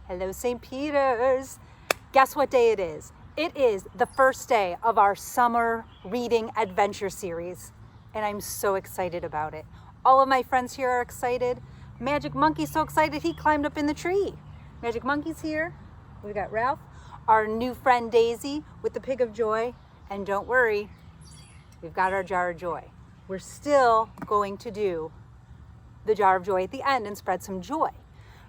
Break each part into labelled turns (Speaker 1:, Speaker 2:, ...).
Speaker 1: Hello, St. Peter's. Guess what day it is? It is the first day of our summer reading adventure series, and I'm so excited about it. All of my friends here are excited. Magic Monkey's so excited he climbed up in the tree. Magic Monkey's here. We got Ralph, our new friend Daisy with the Pig of Joy, and don't worry, we've got our Jar of Joy. We're still going to do the Jar of Joy at the end and spread some joy.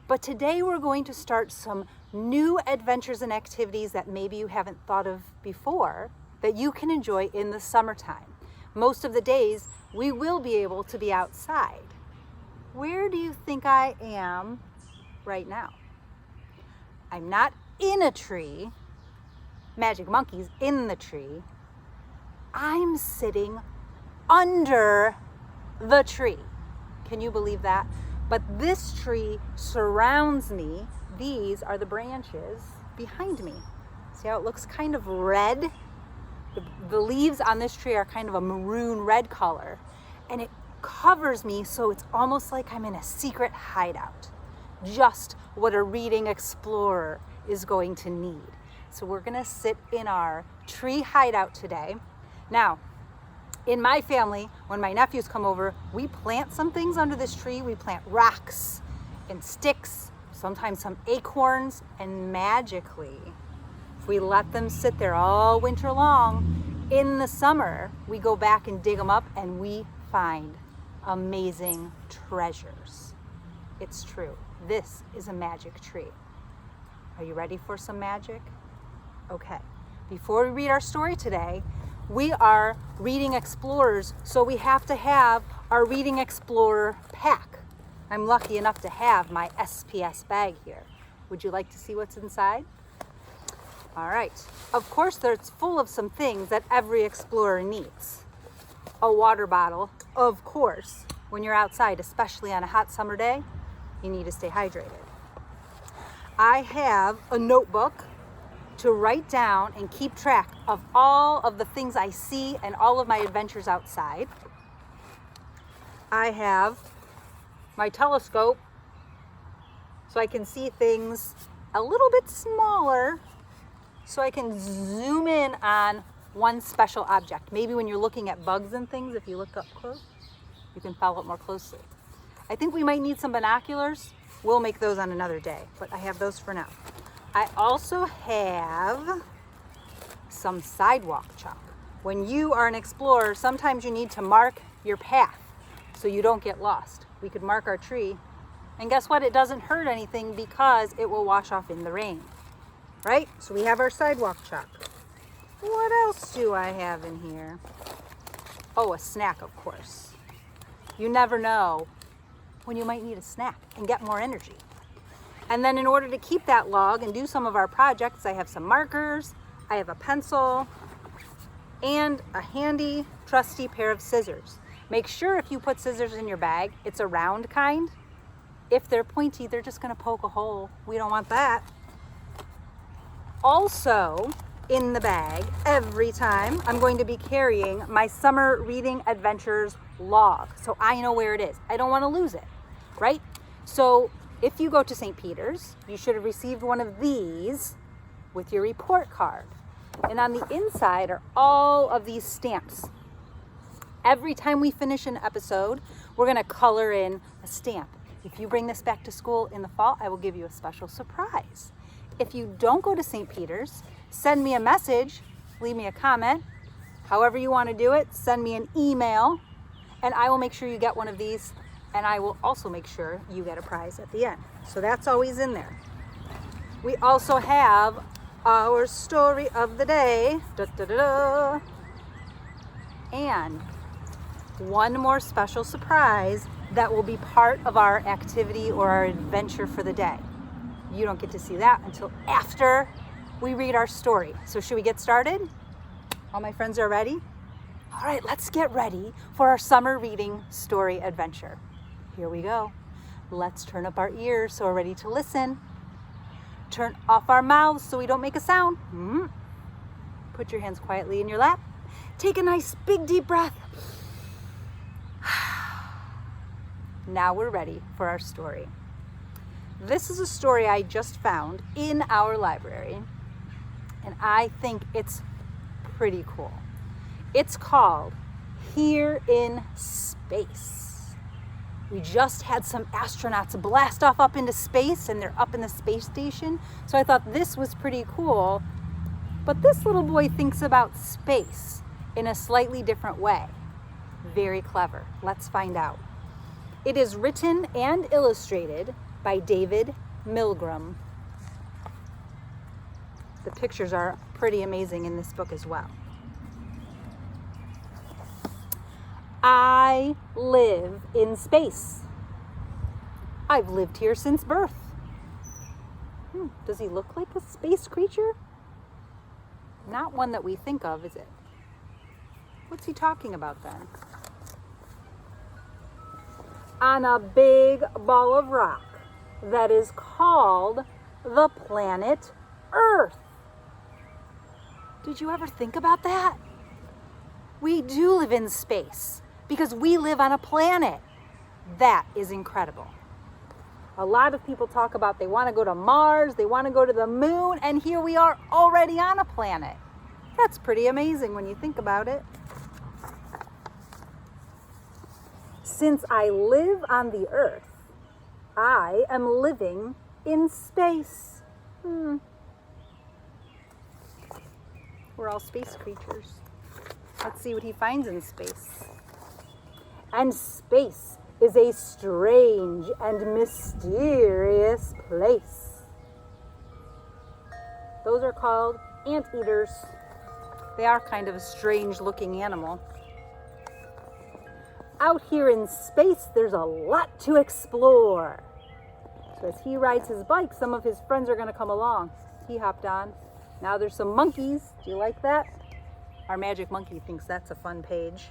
Speaker 1: But today we're going to start some new adventures and activities that maybe you haven't thought of before that you can enjoy in the summertime. Most of the days we will be able to be outside. Where do you think I am right now? I'm not in a tree. Magic Monkey's in the tree. I'm sitting under the tree. Can you believe that? But this tree surrounds me. These are the branches behind me. See how it looks kind of red? The leaves on this tree are kind of a maroon red color, and it covers me so it's almost like I'm in a secret hideout. Just what a reading explorer is going to need. So we're gonna sit in our tree hideout today. Now, in my family, when my nephews come over, we plant some things under this tree. We plant rocks and sticks, sometimes some acorns, and magically, if we let them sit there all winter long, in the summer, we go back and dig them up and we find amazing treasures. It's true. This is a magic tree. Are you ready for some magic? Okay. Before we read our story today, we are reading explorers, so we have to have our reading explorer pack. I'm lucky enough to have my SPS bag here. Would you like to see what's inside? All right. Of course, it's full of some things that every explorer needs. A water bottle, of course. When you're outside, especially on a hot summer day, you need to stay hydrated. I have a notebook to write down and keep track of all of the things I see and all of my adventures outside. I have my telescope so I can see things a little bit smaller, so I can zoom in on one special object. Maybe when you're looking at bugs and things, if you look up close, you can follow it more closely. I think we might need some binoculars. We'll make those on another day, but I have those for now. I also have some sidewalk chalk. When you are an explorer, sometimes you need to mark your path so you don't get lost. We could mark our tree, and guess what? It doesn't hurt anything because it will wash off in the rain, right? So we have our sidewalk chalk. What else do I have in here? Oh, a snack, of course. You never know when you might need a snack and get more energy. And then in order to keep that log and do some of our projects, I have some markers, I have a pencil, and a handy, trusty pair of scissors. Make sure if you put scissors in your bag, it's a round kind. If they're pointy, they're just gonna poke a hole. We don't want that. Also, in the bag, every time, I'm going to be carrying my summer reading adventures log, so I know where it is. I don't wanna lose it, right? So, if you go to St. Peter's, you should have received one of these with your report card. And on the inside are all of these stamps. Every time we finish an episode, we're gonna color in a stamp. If you bring this back to school in the fall, I will give you a special surprise. If you don't go to St. Peter's, send me a message, leave me a comment, however you wanna do it, send me an email, and I will make sure you get one of these. And I will also make sure you get a prize at the end. So that's always in there. We also have our story of the day. Da, da, da, da. And one more special surprise that will be part of our activity or our adventure for the day. You don't get to see that until after we read our story. So should we get started? All my friends are ready? All right, let's get ready for our summer reading story adventure. Here we go. Let's turn up our ears so we're ready to listen. Turn off our mouths so we don't make a sound. Put your hands quietly in your lap. Take a nice big deep breath. Now we're ready for our story. This is a story I just found in our library, and I think it's pretty cool. It's called Here in Space. We just had some astronauts blast off up into space, and they're up in the space station. So I thought this was pretty cool. But this little boy thinks about space in a slightly different way. Very clever. Let's find out. It is written and illustrated by David Milgrim. The pictures are pretty amazing in this book as well. I live in space. I've lived here since birth. Does he look like a space creature? Not one that we think of, is it? What's he talking about then? On a big ball of rock that is called the planet Earth. Did you ever think about that? We do live in space because we live on a planet. That is incredible. A lot of people talk about they want to go to Mars, they want to go to the moon, and here we are already on a planet. That's pretty amazing when you think about it. Since I live on the Earth, I am living in space. We're all space creatures. Let's see what he finds in space. And space is a strange and mysterious place. Those are called anteaters. They are kind of a strange looking animal. Out here in space, there's a lot to explore. So as he rides his bike, some of his friends are going to come along. He hopped on. Now there's some monkeys. Do you like that? Our magic monkey thinks that's a fun page.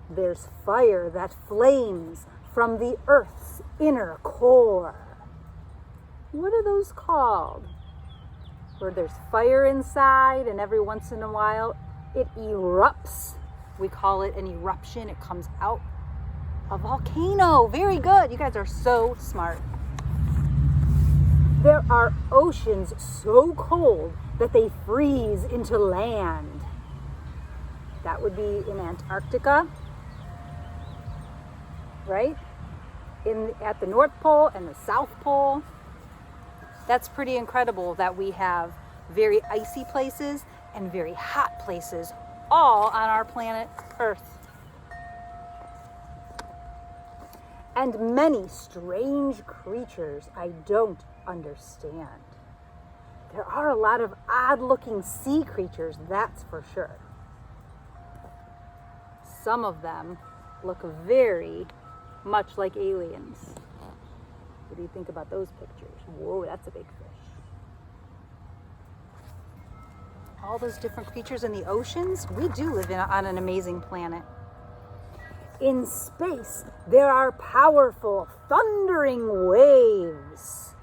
Speaker 1: There's fire that flames from the Earth's inner core. What are those called? Where there's fire inside and every once in a while it erupts. We call it an eruption. It comes out. A volcano. Very good. You guys are so smart. There are oceans so cold that they freeze into land. That would be in Antarctica, right? At the North Pole and the South Pole. That's pretty incredible that we have very icy places and very hot places all on our planet Earth. And many strange creatures I don't understand. There are a lot of odd-looking sea creatures, that's for sure. Some of them look very much like aliens. What do you think about those pictures? Whoa, that's a big fish. All those different creatures in the oceans. We do live on an amazing planet. In space, there are powerful, thundering waves.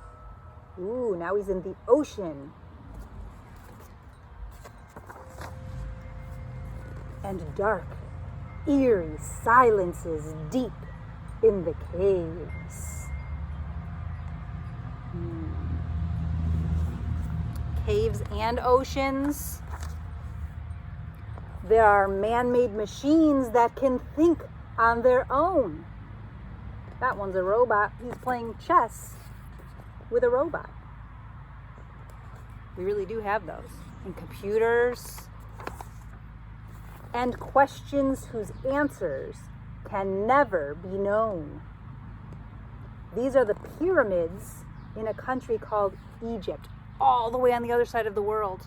Speaker 1: Ooh, now he's in the ocean. And dark, eerie silences deep in the caves. Caves and oceans. There are man-made machines that can think on their own. That one's a robot. He's playing chess with a robot. We really do have those. And computers. And questions whose answers can never be known. These are the pyramids in a country called Egypt, all the way on the other side of the world.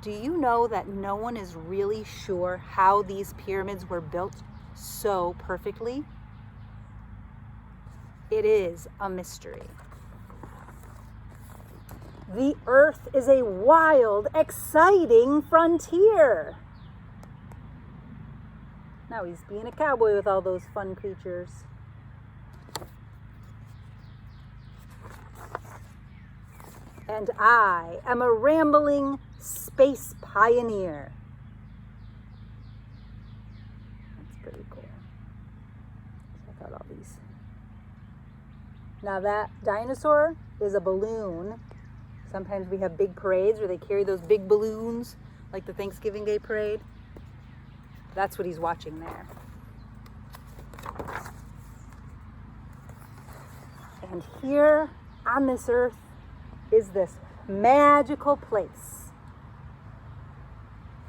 Speaker 1: Do you know that no one is really sure how these pyramids were built so perfectly? It is a mystery. The Earth is a wild, exciting frontier. Now he's being a cowboy with all those fun creatures. And I am a rambling space pioneer. That's pretty cool. out all these. Now that dinosaur is a balloon. Sometimes we have big parades where they carry those big balloons, like the Thanksgiving Day parade. That's what he's watching there. And here on this earth is this magical place.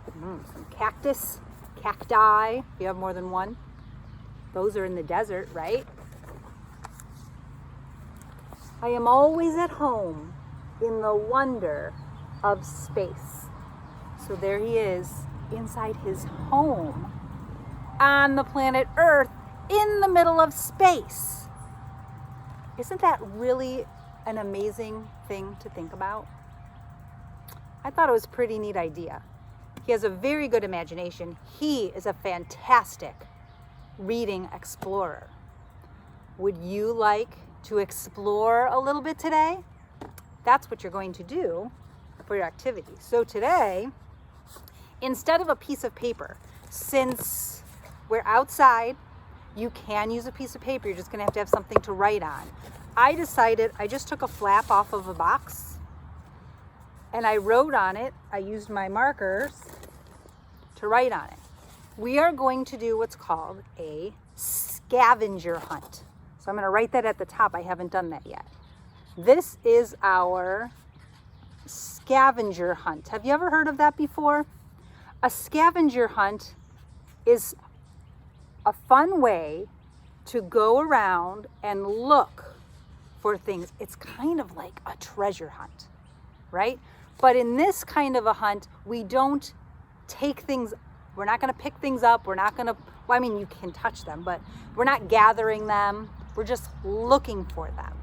Speaker 1: Some cacti, if you have more than one. Those are in the desert, right? I am always at home in the wonder of space. So there he is inside his home on the planet Earth in the middle of space. Isn't that really an amazing thing to think about? I thought it was a pretty neat idea. He has a very good imagination. He is a fantastic reading explorer. Would you like to explore a little bit today? That's what you're going to do for your activity. So today, instead of a piece of paper, since we're outside, you can use a piece of paper. You're just going to have something to write on. I decided I just took a flap off of a box and I wrote on it. I used my markers to write on it. We are going to do what's called a scavenger hunt. So I'm going to write that at the top. I haven't done that yet. This is our scavenger hunt. Have you ever heard of that before? A scavenger hunt is a fun way to go around and look for things. It's kind of like a treasure hunt, right? But in this kind of a hunt, we don't take things, we're not going to pick things up. We're not going to, well, I mean, you can touch them, but we're not gathering them. We're just looking for them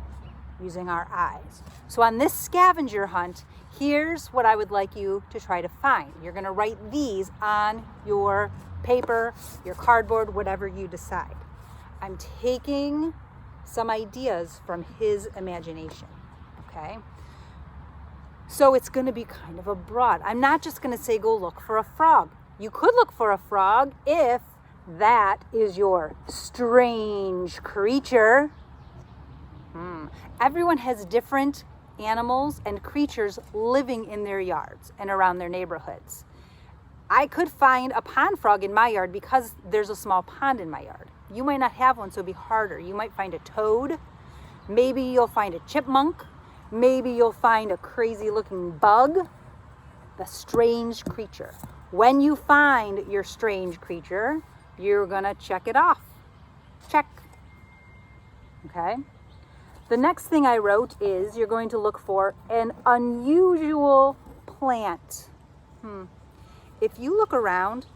Speaker 1: using our eyes. So on this scavenger hunt, here's what I would like you to try to find. You're going to write these on your paper, your cardboard, whatever you decide. I'm taking some ideas from his imagination, okay? So it's going to be kind of a broad. I'm not just going to say go look for a frog. You could look for a frog if that is your strange creature. Everyone has different animals and creatures living in their yards and around their neighborhoods. I could find a pond frog in my yard because there's a small pond in my yard. You might not have one, so it'd be harder. You might find a toad. Maybe you'll find a chipmunk. Maybe you'll find a crazy looking bug. The strange creature. When you find your strange creature, you're gonna check it off. Check. Okay? The next thing I wrote is you're going to look for an unusual plant. If you look around,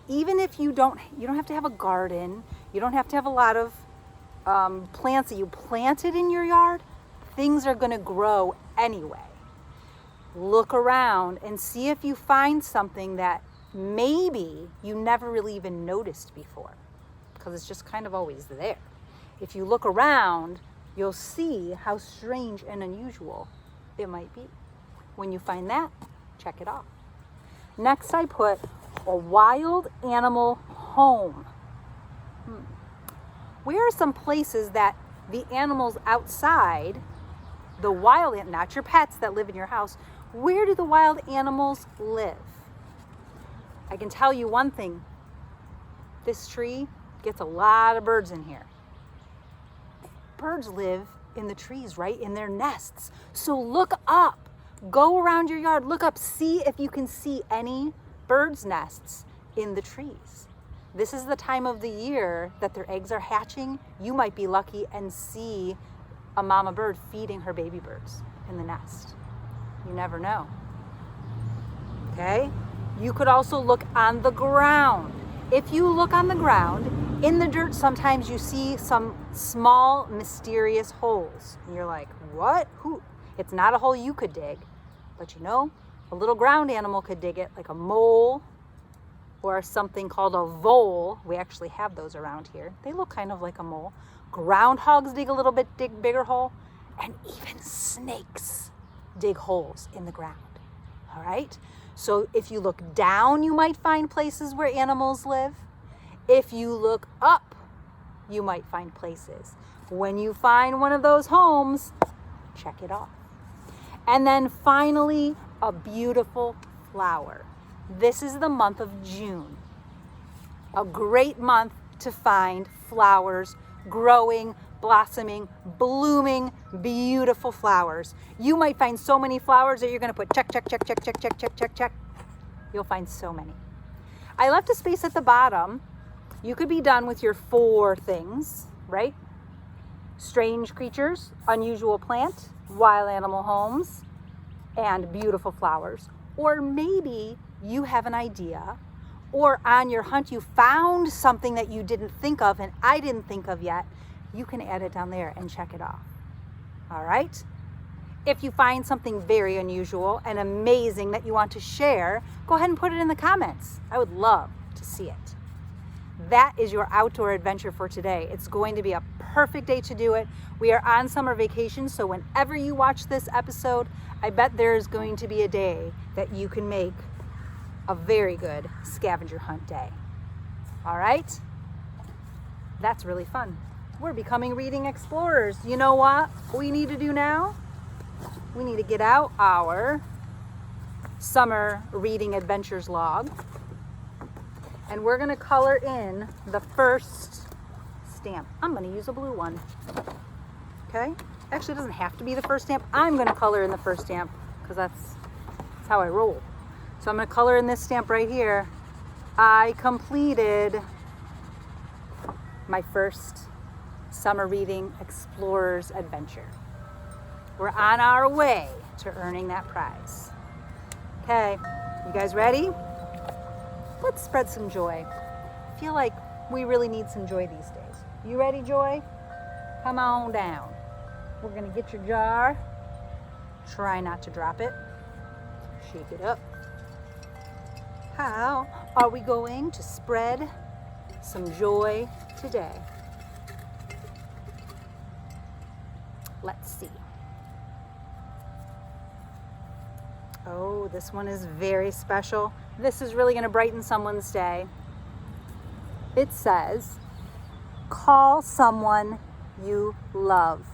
Speaker 1: even if you don't have to have a garden, you don't have to have a lot of plants that you planted in your yard, things are going to grow anyway. Look around and see if you find something that maybe you never really even noticed before, because it's just kind of always there. If you look around, you'll see how strange and unusual it might be. When you find that, check it off. Next, I put a wild animal home. Where are some places that the animals outside, the wild, not your pets that live in your house, where do the wild animals live? I can tell you one thing. This tree gets a lot of birds in here. Birds live in the trees, right? In their nests. So look up. Go around your yard. Look up. See if you can see any birds' nests in the trees. This is the time of the year that their eggs are hatching. You might be lucky and see a mama bird feeding her baby birds in the nest. You never know. Okay? You could also look on the ground. If you look on the ground, in the dirt, sometimes you see some small, mysterious holes. And you're like, what? Who? It's not a hole you could dig. But you know, a little ground animal could dig it, like a mole or something called a vole. We actually have those around here. They look kind of like a mole. Groundhogs dig a little bit, dig bigger hole. And even snakes dig holes in the ground. All right? So if you look down, you might find places where animals live. If you look up, you might find places. When you find one of those homes, check it off. And then finally, a beautiful flower. This is the month of June. A great month to find flowers growing, blossoming, blooming, beautiful flowers. You might find so many flowers that you're going to put check, check, check, check, check, check, check, check, check. You'll find so many. I left a space at the bottom. You could be done with your 4 things, right? Strange creatures, unusual plant, wild animal homes, and beautiful flowers. Or maybe you have an idea, or on your hunt you found something that you didn't think of and I didn't think of yet. You can add it down there and check it off. All right? If you find something very unusual and amazing that you want to share, go ahead and put it in the comments. I would love to see it. That is your outdoor adventure for today. It's going to be a perfect day to do it. We are on summer vacation, so whenever you watch this episode, I bet there's going to be a day that you can make a very good scavenger hunt day. All right? That's really fun. We're becoming reading explorers. You know what we need to do now? We need to get out our summer reading adventures log, and we're going to color in the first stamp. I'm going to use a blue one. Okay? Actually, it doesn't have to be the first stamp. I'm going to color in the first stamp because that's how I roll. So I'm going to color in this stamp right here. I completed my first summer reading explorer's adventure. We're on our way to earning that prize. Okay, you guys ready? Let's spread some joy. I feel like we really need some joy these days. You ready, Joy? Come on down. We're gonna get your jar. Try not to drop it. Shake it up. How are we going to spread some joy today? Let's see. Oh, this one is very special. This is really going to brighten someone's day. It says, call someone you love.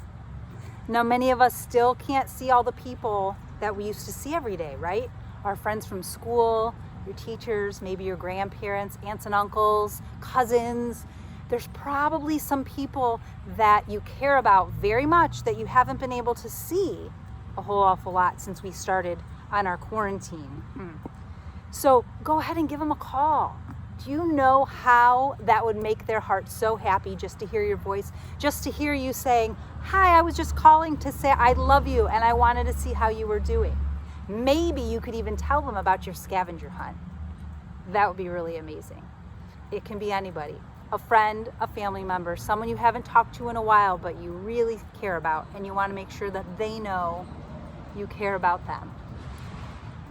Speaker 1: Now, many of us still can't see all the people that we used to see every day, right? Our friends from school, your teachers, maybe your grandparents, aunts and uncles, cousins. There's probably some people that you care about very much that you haven't been able to see a whole awful lot since we started on our quarantine. So go ahead and give them a call. Do you know how that would make their heart so happy just to hear your voice, just to hear you saying, hi, I was just calling to say I love you and I wanted to see how you were doing. Maybe you could even tell them about your scavenger hunt. That would be really amazing. It can be anybody, a friend, a family member, someone you haven't talked to in a while but you really care about and you want to make sure that they know you care about them.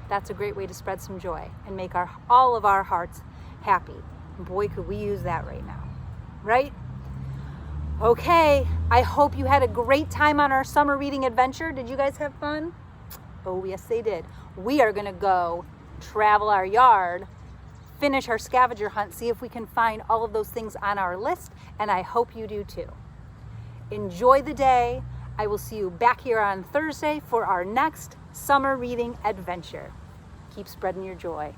Speaker 1: That's a great way to spread some joy and make all of our hearts happy. Boy, could we use that right now, right? Okay, I hope you had a great time on our summer reading adventure. Did you guys have fun? Oh, yes, they did. We are going to go travel our yard, finish our scavenger hunt, see if we can find all of those things on our list, and I hope you do too. Enjoy the day. I will see you back here on Thursday for our next summer reading adventure. Keep spreading your joy.